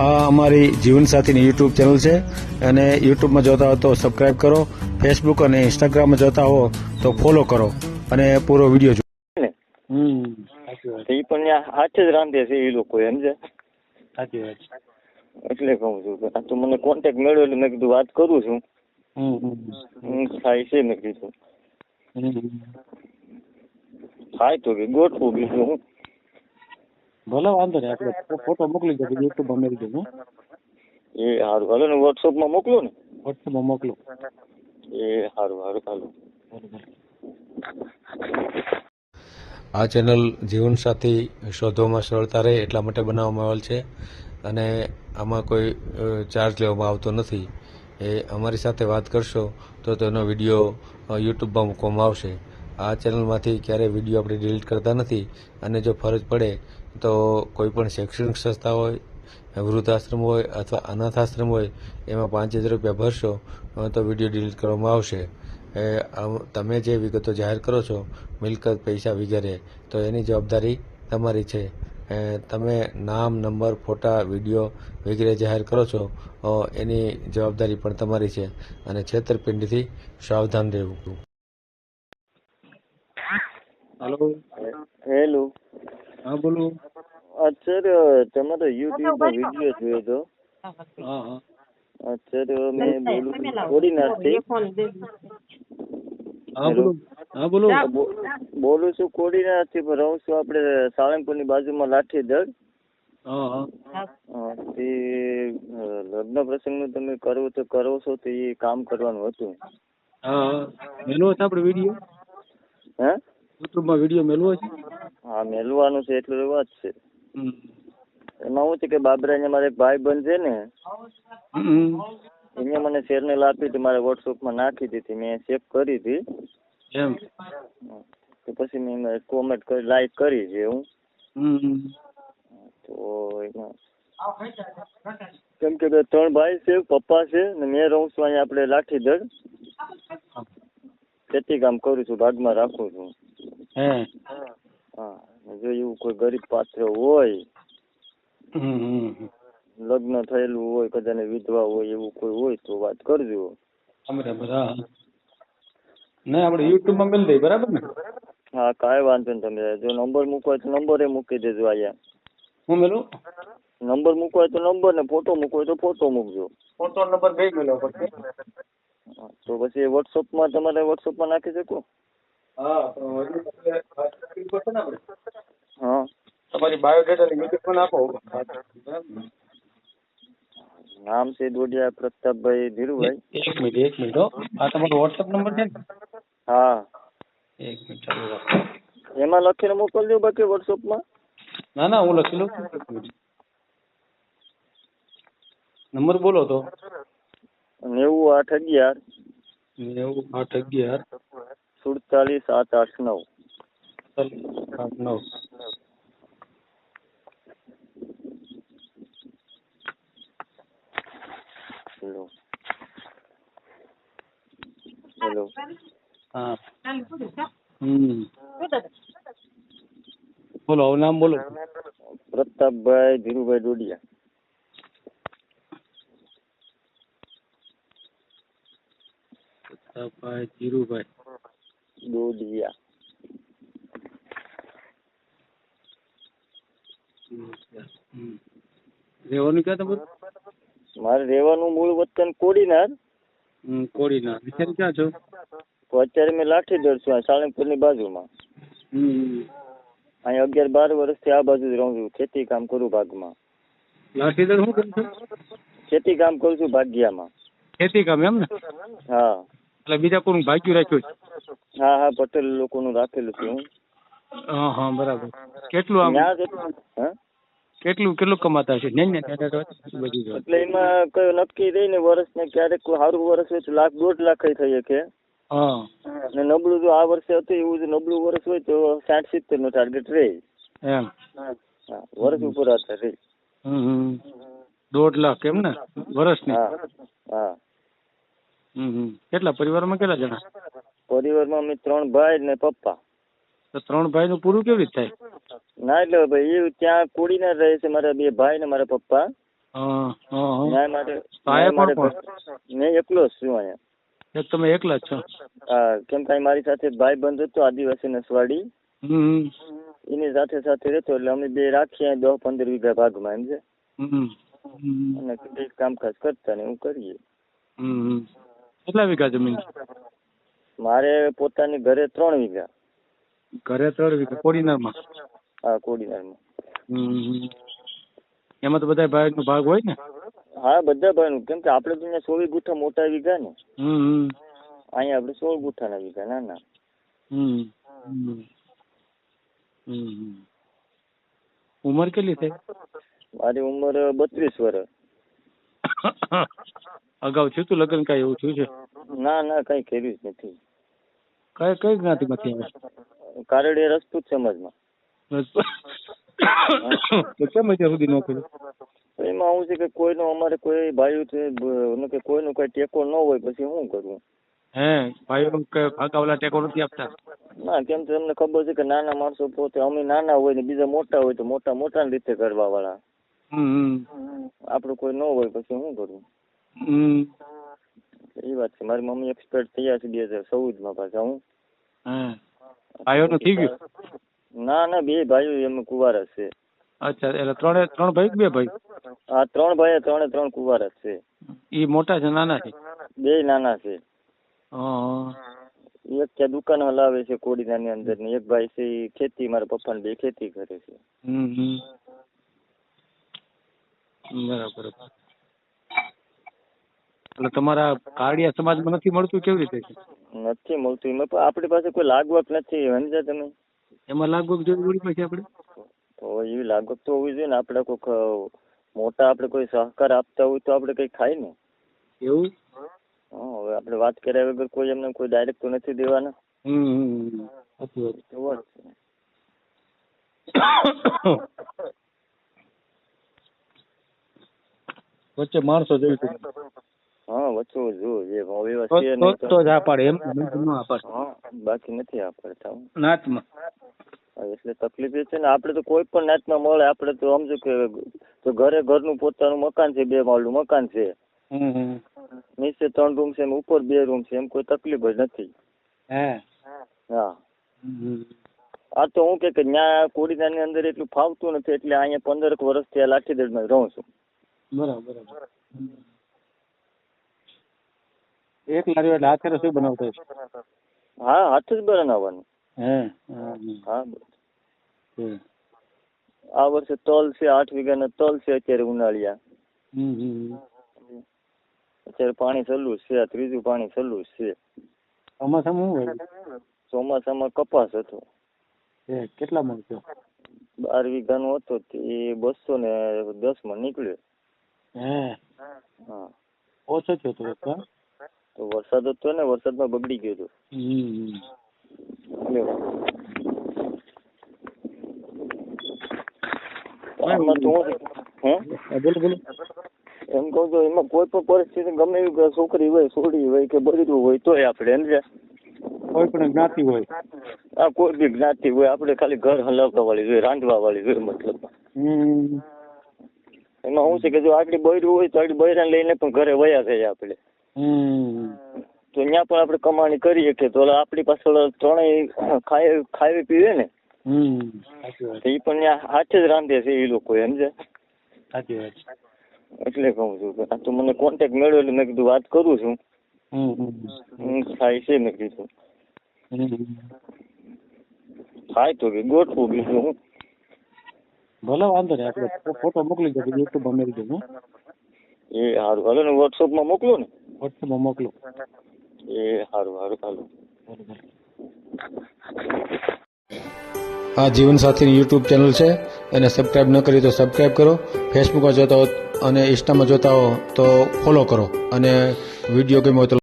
આ અમારી જીવનસાથીની YouTube channel છે અને યુટ્યુબમાં જોતા હો તો સબસ્ક્રાઇબ કરો, ફેસબુક અને ઇન્સ્ટાગ્રામમાં જોતા હો તો ફોલો કરો અને પૂરો વિડીયો જુઓ. એ પણ હાથે જ રાંધે છે એ લોકો, સમજે? સાચી વાત છે. એટલે કહું છું કે આ તો મને કોન્ટેક્ટ મળ્યો એટલે મેં કીધું વાત કરું છું. થાય છે મેં કીધું થાય તો કે ગોઠવું, બીજું હું. ભલે વાંધો નહીં, આપણે ફોટો મોકલી દો, યુટ્યુબમાં મેળવી દઉં. એ સારું, હાલો ને વોટ્સઅપમાં મોકલો ને. વોટ્સઅપમાં મોકલો. એ સારું સારું, હાલો. આ ચેનલ જીવનસાથી શોધવામાં સરળતા રહે એટલા માટે બનાવવામાં આવેલ છે અને આમાં કોઈ ચાર્જ લેવામાં આવતો નથી. એ અમારી સાથે વાત કરશો તો તેનો વિડીયો યુટ્યુબમાં મૂકવામાં આવશે. આ ચેનલમાંથી ક્યારેય વિડીયો આપણે ડિલીટ કરતા નથી અને જો ફરજ પડે તો કોઈ પણ શૈક્ષણિક સંસ્થા હોય, વૃદ્ધાશ્રમ હોય અથવા અનાથાશ્રમ હોય એમાં 5000 રૂપિયા ભરશો તો વિડીયો ડિલીટ કરવામાં આવશે. તમે જે વિગતો જાહેર કરો છો, મિલકત, પૈસા વગેરે, તો એની જવાબદારી તમારી છે. તમે નામ, નંબર, ફોટા, વિડીયો વગેરે જાહેર કરો છો એની જવાબદારી પણ તમારી છે અને છેતરપિંડીથી સાવધાન રહેવું. હેલો. હેલો. હા બોલો. સર, તમારો યુટ્યુબમાં વિડીયો જોયો હતો. હા. સર, મેં બોલું કોડીનારથી. હા બોલો. હા બોલો. બોલું છું કોડીનારથી, પણ રહું છું આપણે સાળંગપુરની બાજુમાં લાઠીદળ. તે લગ્ન પ્રસંગનું તમે કરો છો તો એ કામ કરવાનું હતું. હા, મેલવો છે આપણે વિડીયો. હે? યુટ્યુબમાં વિડીયો મેલવો છે. હા, મેલવાનું છે એટલું તો વાત છે. એમાં શું છે કે બાબરાને મારે એક ભાઈ બંધ છે ને, એને મને શેરનેલ આપી હતી, મારે વોટ્સઅપમાં નાખી દીધી, મેં ચેક કરી હતી. એમ તો પછી મેં કોમેન્ટ કરી, લાઈક કરી છે હું. તો એમાં કેમ કે 3 ભાઈ છે, પપ્પા છે ને મેં રહું છું અહીંયા આપણે લાઠીદળ. ખેતી કામ કરું છું, ભાગમાં રાખું છું. હા, જો એવું કોઈ ગરીબ પાત્ર હોય, લગ્ન થયેલું હોય, કદાચ વિધવા હોય, એવું કોઈ હોય તો વાત કરજો. બરાબર. હા, નહીં આપણે યુટ્યુબમાં મેળ દઈએ, બરાબર ને? હા, કાંઈ વાંધો નહીં. તમે જો નંબર મૂકવો હોય તો નંબરે મૂકી દેજો. અહીંયા હું મેલું નંબર મૂકવો હોય તો નંબર ને ફોટો મૂકવો હોય તો ફોટો મૂકજો. ફોટો નંબર બે મેળવો પડશે. તો પછી વોટ્સઅપમાં તમારે વોટ્સઅપમાં નાખી શકો. હા, હા, તમારી બાયોડેટા વિગત પણ આપો. નામ છે દોડિયા પ્રતાપભાઈ ધીરુભાઈ. એક મિનિટ હો. આ તમારો વોટ્સઅપ નંબર છે ને? હા. એક મિનિટ ચાલુ રાખો. એમાં લખીને મોકલજો બાકી વોટ્સઅપમાં. ના હું લખી લઉં. નંબર બોલો તો. 90 811 90 811 47 789. 9. હેલો. હા. બોલો, હવે નામ બોલો. પ્રતાપભાઈ ધીરુભાઈ ડોડિયા. પ્રતાપભાઈ ધીરુભાઈ ડોડિયા. રહેવાનું ક્યાં તમારું? મારે રહેવાનું મૂળ વતન કોડીનાર. કોડીનાર. વિચાર ક્યાં છો? તો અત્યારે મેં લાઠીદળ છું, સાળંગપુરની બાજુમાં. અહીં 11-12 વર્ષથી આ બાજુ જ રહું છું. ખેતી કામ કરું ભાગમાં. લાઠીદળ શું કરું છું? ખેતી કામ કરું છું ભાગ્યામાં. ખેતી કામ એમ ને? હા. એટલે બીજા કોઈનું ભાગ્યું રાખ્યું છે? હા, પટેલ લોકોનું રાખેલું છે હું. હા, બરાબર. કેટલું આમ કેટલું કમાતા છે? એટલે એમાં કયો નક્કી રહી ને વર્ષ ને, ક્યારેક સારું વર્ષ હોય તો 1,00,000-1.5 લાખ થઈ શકે. ને નબળું જો આ વર્ષે હતું એવું જ નબળું વર્ષ હોય તો 60-70 નો ટાર્ગેટ રહે. એમ? હા, વર્ષ ઉપર આધાર રહે. 1.5 લાખ એમ ને વર્ષની? હા. કેટલા પરિવારમાં કેટલા જણા? પરિવારમાં અમે 3 ભાઈ ને પપ્પા. તો 3 ભાઈ નું પૂરું કેવી રીતે થાય? ના, એટલે ભાઈ એ ત્યાં કોડીનાર રહે છે, મારા 2 ભાઈ ને મારા પપ્પા. ન્યાય માટે આયા ન્યાય માટે કોણ મેં એકલો જ છું અહીંયા. એક તમે એકલા જ છો? હા, કેમ કે અહીં મારી સાથે ભાઈ બંધ હતો આદિવાસી નસવાડી, એની સાથે સાથે રહેતો એટલે અમે બે રાખીએ 10-15 વીઘા ભાગમાં એમ છે. અને કંઈક કામકાજ કરતા ને એવું કરીએ. કેટલા વીઘા જમીન? મારે પોતાની ઘરે 3 વીઘા. ઘરે 3 વીઘા કોડીનારમાં? હા, કોડીનારમાં. એમાં તો બધા ભાઈ નો ભાગ હોય ને? હા, બધા ભાઈનું, કેમ કે આપણે તો અહીંયા 24 ગુઠા મોટા વીઘા ને, અહીંયા આપણે 16 ગુઠાના વીઘા નાના. ઉંમર કેટલી થઈ? મારી ઉંમર 32 વર્ષ. અગાઉ થયું તું લગ્ન? કાંઈ એવું થયું છે? ના ના, કઈ કર્યું જ નથી. કઈ જ્ઞાતિમાંથી આવે? કારડીયા રાજપૂત સમાજમાં. તો કેમ અત્યાર સુધી ન કર્યું? એમાં આવું છે કે કોઈનો અમારે કોઈ ભાઈઓ છે કે કોઈનો કોઈ ટેકો ન હોય પછી શું કરવું? હે ભાઈઓ ભાગાવાલા ટેકો નથી આપતા? ના, કેમ કે તમને ખબર છે કે નાના માણસો પોતે અમે નાના હોય ને બીજા મોટા હોય તો મોટા રીતે કરવા વાળા. આપણું કોઈ ન હોય પછી શું કરવું? એ વાત છે. મારી મમ્મી એક્સપર્ટ થયા છે 2014માં પાછા. હું ભાઈઓનું થઈ ગયું? ના, 2 ભાઈઓ એમ કુંવારા છે. અચ્છા, એટલે 3 ભાઈ કે 2 ભાઈ? હા, 3 ભાઈ, 3 કુંવારા છે. એ મોટા છે નાના છે? 2 નાના છે. એક ત્યાં દુકાન હલાવે છે કોડીનાની અંદર ને એક ભાઈ છે ઈ ખેતી, મારા પપ્પા ને 2 ખેતી કરે છે. બરાબર. એટલે તમારા કારડિયા સમાજમાં નથી મળતું? કેવી રીતે નથી મળતું? એમાં પણ આપણી પાસે કોઈ લાગવક નથી, સમજ્યા તમે? એમાં લાગવક જરૂરી પછી આપણે તો એવી લાગવક તો હોવી જોઈએ ને. આપણે કોઈક મોટા આપણે કોઈ સહકાર આપતા હોય તો આપણે કઈ ખાય ને. એવું? હા, હવે આપણે વાત કર્યા વગર કોઈ એમને કોઈ ડાયરેક્ટ તો નથી દેવાના. વચ્ચે માણસો જોઈ છે. હા, વચ્ચે જો જે તો જ આ પાડે, એમ ન આ પાડે. હા, બાકી નથી આ પડતા નાતમાં. એટલે તકલીફ એ છે ને, આપણે તો કોઈ પણ નાતમાં મળે. આપણે તો સમજો કે તો ઘરનું પોતાનું મકાન છે, 2 માળનું મકાન છે, નીચે 3 રૂમ છે, ઉપર 2 રૂમ છે, એમ કોઈ તકલીફ જ નથી. હા, આ તો હું કે ત્યાં કોડીનાની અંદર એટલું ફાવતું નથી એટલે અહીંયા 15 વર્ષથી આ લાઠીદળમાં રહું છું. બરાબર. એક લારી એટલે હાથે રસોઈ બનાવતો? હા, હાથ જ બનાવવાનું. હા, આ વર્ષે તલ છે, 8 વીઘાના તલ છે અત્યારે ઉનાળિયા. અત્યારે પાણી ચાલુ છે, 3જું પાણી ચાલુ છે. ચોમાસામાં શું હોય? ચોમાસામાં કપાસ હતો. કેટલા મણ થયો? 12 વીઘાનો હતો તે 210 મણ નીકળ્યો. હા, ઓછો થયો તો વરસાદ હતો ને, વરસાદમાં બગડી ગયો હતો. બોલો. એમ કહું તો એમાં કોઈ પણ પરિસ્થિતિ ગમે એવી છોકરી હોય, છોડી હોય કે બૈરું હોય તોય આપણે કોઈ પણ જ્ઞાતિ હોય, આ કોઈ બી જ્ઞાતિ હોય, આપણે ખાલી ઘર હલાવવા વાળી હોય, રાંધવા વાળી હોય. મતલબ એમાં શું છે કે જો આટલી બૈરું હોય તો આટલી બૈરાને લઈને પણ ઘરે વયા જાય આપણે. તો ત્યાં પણ આપણે કમાણી કરીએ કે તો આપણી પાછળ 3 ખાવી પીવે ને, એ પણ ત્યાં હાથે જ રાંધે છે એ લોકો. સમજે? એટલે કહું છું કે આ તો મને કોન્ટેક્ટ મળ્યો એટલે મેં કીધું વાત કરું છું. થાય છે મેં કીધું થાય તો કે ગોઠવું બીજું હું. ભલે વાંધો નહીં, આપણે ફોટો મોકલી દો, યુટ્યુબમાં મેળવી દઉં. એ સારું, હાલો ને વોટ્સઅપમાં મોકલો ને. વોટ્સઅપમાં મોકલો. એ સારું હાલો. આ જીવનસાથીની યુટ્યુબ ચેનલ છે, એને સબસ્ક્રાઈબ ન કરી તો સબસ્ક્રાઈબ કરો. ફેસબુકમાં જોતા હો અને ઇન્સ્ટામાં જોતા હો તો ફોલો કરો, અને વિડીયો ગમ્યો હોય તો